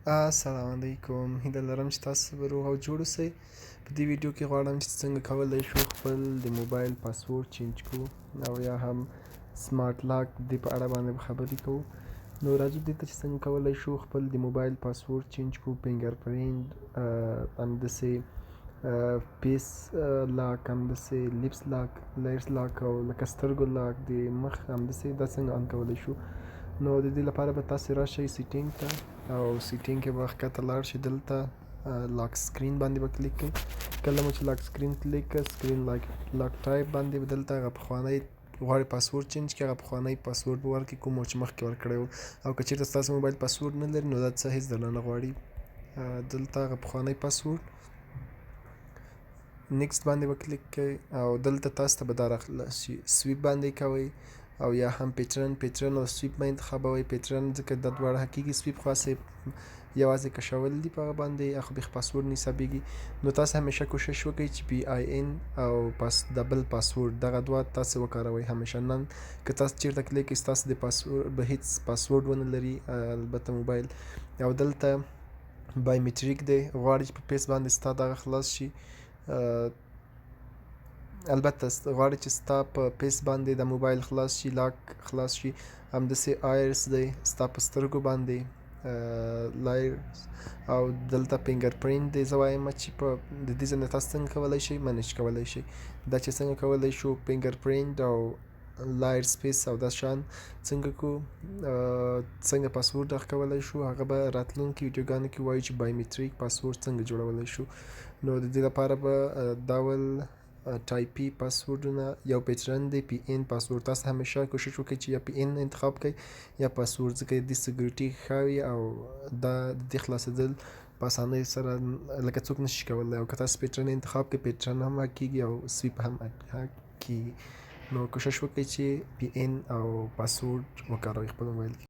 السلام علیکم. هیله لرم چې تاسو به روغ او جوړ اوسئ. په دې ویډیو کې غواړم چې څنګه کولی شو خپل د موبایل پاسورډ چینج کړو او یا هم سمارټ لاک دې په اړه باندې به خبرې کوو. نو راځو دې ته چې څنګه کولی شو خپل د موبایل پاسورډ چینج کړو. فنګر پرینټ همداسې فیس لاک، همداسې لیپس لاک، لیپس لاک او لکه سترګو لاک د مخ همداسې دا څنګه آن کولی شو. نو د دې لپاره به تاسې راشئ سیټینګ ته او سیټینګ کې به ښکته لاړ شئ. دلته لاک سکرین باندې به کلیک کړئ. کله مو چې لاک سکرین کلیک کړه، سکرین لاک ټایپ باندې به دلته هغه پخوانی غواړئ پاسورډ چینج کړئ، هغه پخوانی پاسورډ به ورکړئ کوم چې مخکې ورکړی و. او که چېرته ستاسو موبایل پاسورډ نه لري نو دا څه هېڅ درنه نه غواړي. دلته هغه پخوانی پاسورډ نیکسټ باندې به کلیک کړئ او دلته تاسو ته به دا راخلاص شي. سویپ باندې کوئ او یا هم پیټرن او سویپ مه انتخابوئ. پیټرن ځکه دا دواړه حقیقي، سویپ خو هسې یوازې کشول دي په هغه باندې، خو بیا پاسورډ نه حسابېږي. نو تاسو همیشه کوشش وکړئ چې پی آی ان او ډبل پاسورډ دغه دوه تاسو وکاروئ همیشه. نن که تاسو چېرته کلیک کړئ ستاسو د پاسورډ به هېڅ پاسورډ ونه لري البته موبایل. او دلته بایومیټریک دی، غواړي چې په فیس باندې ستا دغه خلاص شي. البته غواړي چې ستا په فیس باندې د موبایل خلاص شي، لاک خلاص شي. همداسې آیرس دی ستا په سترګو باندې لایرس. او دلته فنګر پرینټ دی. زه وایم چې په د دې ځای نه تاسو څنګه کولی شئ منیج کولی شئ. دا چې څنګه کولی شو فنګر پرینټ او لایر سپیس او دا شان څنګه کو څنګه پاسورډ دغه کولی شو، هغه به راتلونکي ویډیوګانو کې وایو چې بایومیټریک پاسورډ څنګه جوړولی شو. نو د دې لپاره به ډول ټایپي پاسورډونه یو پیټرن دی، پی ان پاسورډ. تاسو همیشه کوشش وکړئ چې یا پی ان انتخاب کړئ یا پاسورډ، ځکه د سیکیورټي ښه وي او دا د دې خلاصېدل په اسانۍ سره لکه څوک نشي کولی. او که تاسو پیټرن انتخاب کړئ پیټرن هم حق کېږي او سویپ هم حق کېږي. نو کوشش وکړئ چې پی ان او پاسورډ وکاروئ خپل موبایل کې.